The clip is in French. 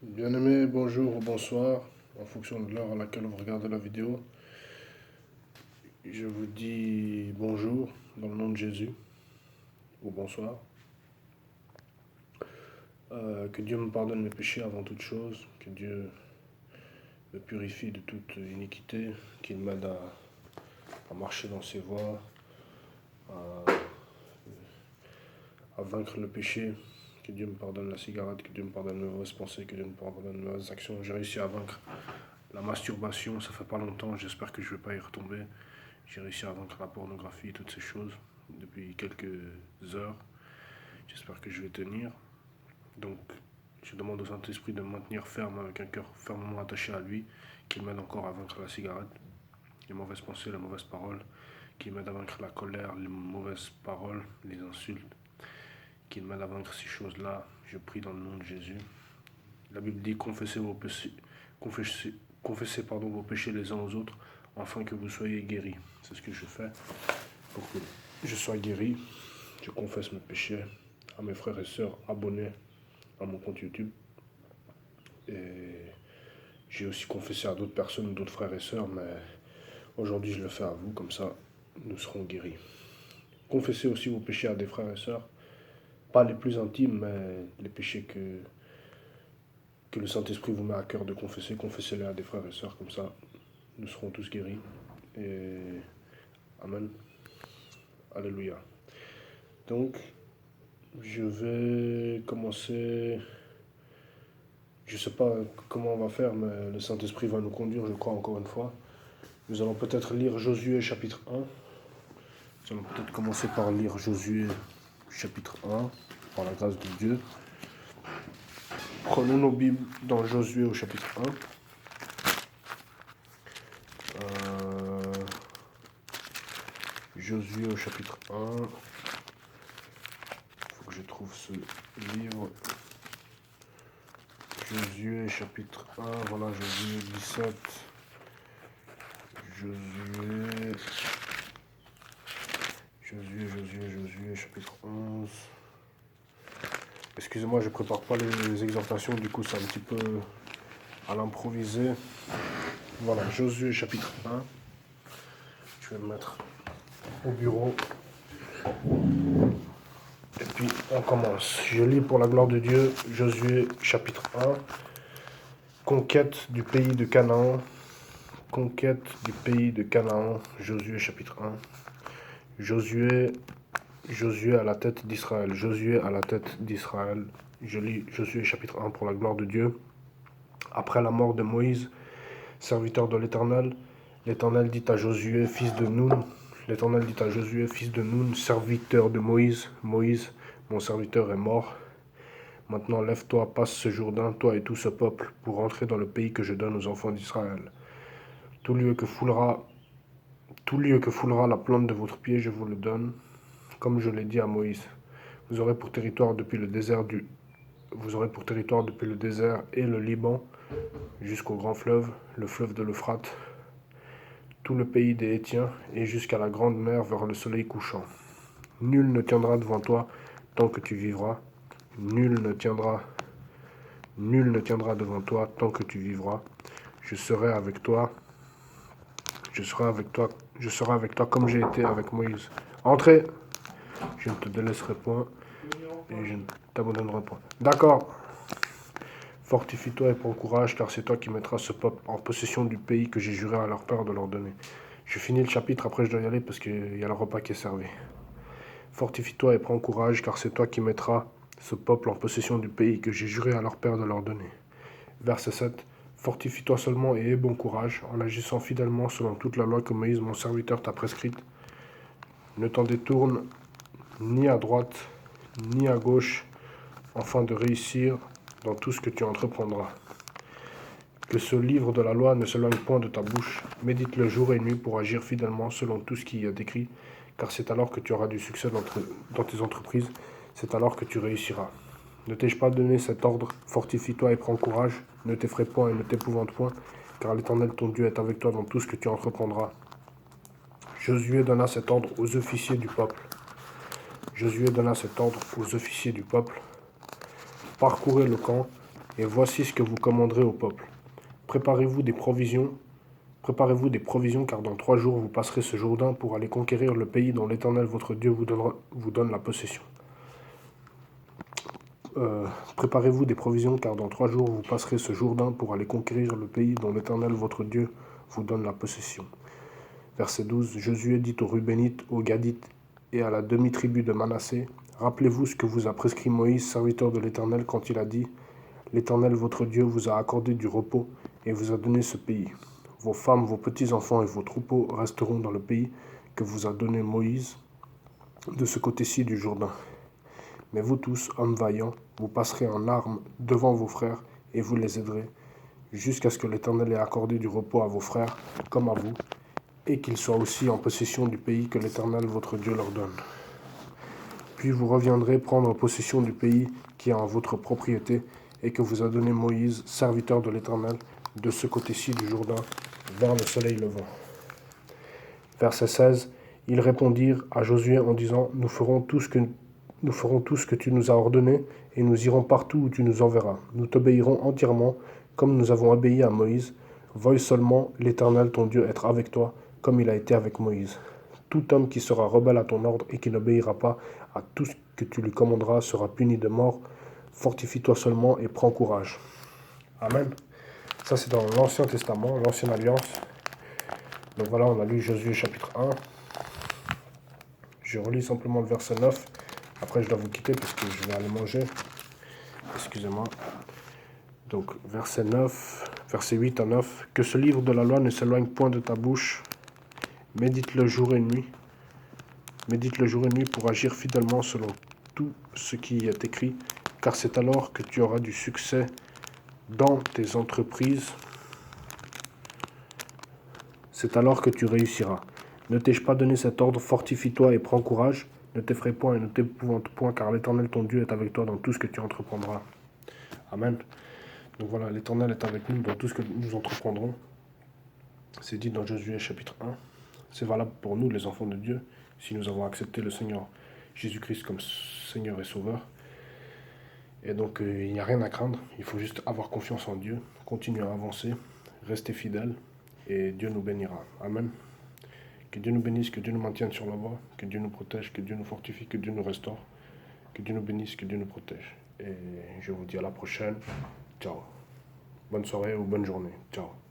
Bien-aimé, bonjour ou bonsoir, en fonction de l'heure à laquelle vous regardez la vidéo. Je vous dis bonjour dans le nom de Jésus, ou bonsoir. Que Dieu me pardonne mes péchés avant toute chose, que Dieu me purifie de toute iniquité, qu'il m'aide à marcher dans ses voies, à vaincre le péché, que Dieu me pardonne la cigarette, que Dieu me pardonne mes mauvaises pensées, que Dieu me pardonne mes mauvaises actions. J'ai réussi à vaincre la masturbation, ça fait pas longtemps, j'espère que je ne vais pas y retomber. J'ai réussi à vaincre la pornographie, toutes ces choses, depuis quelques heures. J'espère que je vais tenir. Donc, je demande au Saint-Esprit de me maintenir ferme, avec un cœur fermement attaché à lui, qu'il m'aide encore à vaincre la cigarette, les mauvaises pensées, les mauvaises paroles, qu'il m'aide à vaincre la colère, les mauvaises paroles, les insultes, qu'il m'aide à vaincre ces choses-là. Je prie dans le nom de Jésus. La Bible dit confessez vos péchés, confessez vos péchés les uns aux autres, afin que vous soyez guéris. C'est ce que je fais pour que je sois guéri. Je confesse mes péchés à mes frères et sœurs abonnés à mon compte YouTube. Et j'ai aussi confessé à d'autres personnes, d'autres frères et sœurs, mais aujourd'hui je le fais à vous, comme ça nous serons guéris. Confessez aussi vos péchés à des frères et sœurs, pas les plus intimes, mais les péchés que le Saint-Esprit vous met à cœur de confesser, confessez-les à des frères et sœurs, comme ça nous serons tous guéris. Et Amen. Alléluia. Donc, je vais commencer. Je ne sais pas comment on va faire, mais le Saint-Esprit va nous conduire, je crois, encore une fois. Nous allons peut-être lire Josué chapitre 1. Nous allons peut-être commencer par lire Josué chapitre 1, par la grâce de Dieu. Prenons nos Bibles dans Josué au chapitre 1. Josué au chapitre 1. Il faut que je trouve ce livre. Josué chapitre 1, voilà Josué 17. Josué chapitre 11. Excusez-moi, je ne prépare pas les exhortations, du coup c'est un petit peu à l'improviser. Voilà, Josué chapitre 1. Je vais me mettre au bureau. Et puis on commence. Je lis pour la gloire de Dieu, Josué chapitre 1. Conquête du pays de Canaan. Conquête du pays de Canaan. Josué chapitre 1. Josué à la tête d'Israël. Josué à la tête d'Israël. Je lis Josué chapitre 1 pour la gloire de Dieu. Après la mort de Moïse, serviteur de l'Éternel, l'Éternel dit à Josué, fils de Nun, l'Éternel dit à Josué, fils de Nun, serviteur de Moïse, Moïse, mon serviteur est mort. Maintenant lève-toi, passe ce Jourdain, toi et tout ce peuple, pour entrer dans le pays que je donne aux enfants d'Israël. Tout lieu que foulera la plante de votre pied, je vous le donne, comme je l'ai dit à Moïse. Vous aurez pour territoire depuis le désert et le Liban, jusqu'au grand fleuve, le fleuve de l'Euphrate, tout le pays des Hétiens, et jusqu'à la grande mer vers le soleil couchant. Nul ne tiendra devant toi tant que tu vivras. Nul ne tiendra devant toi tant que tu vivras. Je serai avec toi comme j'ai été avec Moïse. Entrez, je ne te délaisserai point et je ne t'abandonnerai point. D'accord. Fortifie-toi et prends courage, car c'est toi qui mettras ce peuple en possession du pays que j'ai juré à leur père de leur donner. Je finis le chapitre, après je dois y aller parce qu'il y a le repas qui est servi. Fortifie-toi et prends courage, car c'est toi qui mettras ce peuple en possession du pays que j'ai juré à leur père de leur donner. Verset 7. Fortifie-toi seulement et aie bon courage, en agissant fidèlement selon toute la loi que Moïse, mon serviteur, t'a prescrite. Ne t'en détourne ni à droite, ni à gauche, afin de réussir dans tout ce que tu entreprendras. Que ce livre de la loi ne s'éloigne point de ta bouche. Médite-le jour et nuit pour agir fidèlement selon tout ce qui y est écrit, car c'est alors que tu auras du succès dans tes entreprises, c'est alors que tu réussiras. Ne t'ai-je pas donné cet ordre? Fortifie-toi et prends courage, ne t'effraie point et ne t'épouvante point, car l'Éternel ton Dieu est avec toi dans tout ce que tu entreprendras. Josué donna cet ordre aux officiers du peuple. Parcourez le camp, et voici ce que vous commanderez au peuple. Préparez-vous des provisions, car dans 3 jours vous passerez ce Jourdain pour aller conquérir le pays dont l'Éternel votre Dieu vous donne la possession. Préparez-vous des provisions, car dans 3 jours vous passerez ce Jourdain pour aller conquérir le pays dont l'Éternel votre Dieu vous donne la possession. Verset 12. Josué dit aux Rubénites, aux Gadites et à la demi-tribu de Manassé, rappelez-vous ce que vous a prescrit Moïse, serviteur de l'Éternel, quand il a dit, l'Éternel votre Dieu vous a accordé du repos et vous a donné ce pays. Vos femmes, vos petits-enfants et vos troupeaux resteront dans le pays que vous a donné Moïse de ce côté-ci du Jourdain. Mais vous tous, hommes vaillants, vous passerez en armes devant vos frères et vous les aiderez, jusqu'à ce que l'Éternel ait accordé du repos à vos frères comme à vous, et qu'ils soient aussi en possession du pays que l'Éternel votre Dieu leur donne. Puis vous reviendrez prendre possession du pays qui est en votre propriété et que vous a donné Moïse, serviteur de l'Éternel, de ce côté-ci du Jourdain, vers le soleil levant. Verset 16. Ils répondirent à Josué en disant, nous ferons tout ce que tu nous as ordonné, et nous irons partout où tu nous enverras. Nous t'obéirons entièrement, comme nous avons obéi à Moïse. Veuille seulement l'Éternel ton Dieu être avec toi, comme il a été avec Moïse. Tout homme qui sera rebelle à ton ordre et qui n'obéira pas à tout ce que tu lui commanderas sera puni de mort. Fortifie-toi seulement et prends courage. Amen. Ça, c'est dans l'Ancien Testament, l'Ancienne Alliance. Donc voilà, on a lu Josué chapitre 1. Je relis simplement le verset 9. Après, je dois vous quitter parce que je vais aller manger. Excusez-moi. Donc, verset 9, verset 8 à 9. Que ce livre de la loi ne s'éloigne point de ta bouche. Médite-le jour et nuit. Médite-le jour et nuit pour agir fidèlement selon tout ce qui y est écrit, car c'est alors que tu auras du succès dans tes entreprises. C'est alors que tu réussiras. Ne t'ai-je pas donné cet ordre? Fortifie-toi et prends courage. Ne t'effraie point et ne t'épouvante point, car l'Éternel ton Dieu est avec toi dans tout ce que tu entreprendras. Amen. Donc voilà, l'Éternel est avec nous dans tout ce que nous entreprendrons. C'est dit dans Josué chapitre 1. C'est valable pour nous, les enfants de Dieu, si nous avons accepté le Seigneur Jésus-Christ comme Seigneur et Sauveur. Et donc, il n'y a rien à craindre. Il faut juste avoir confiance en Dieu, continuer à avancer, rester fidèle, et Dieu nous bénira. Amen. Que Dieu nous bénisse, que Dieu nous maintienne sur la voie, que Dieu nous protège, que Dieu nous fortifie, que Dieu nous restaure, que Dieu nous bénisse, que Dieu nous protège. Et je vous dis à la prochaine. Ciao. Bonne soirée ou bonne journée. Ciao.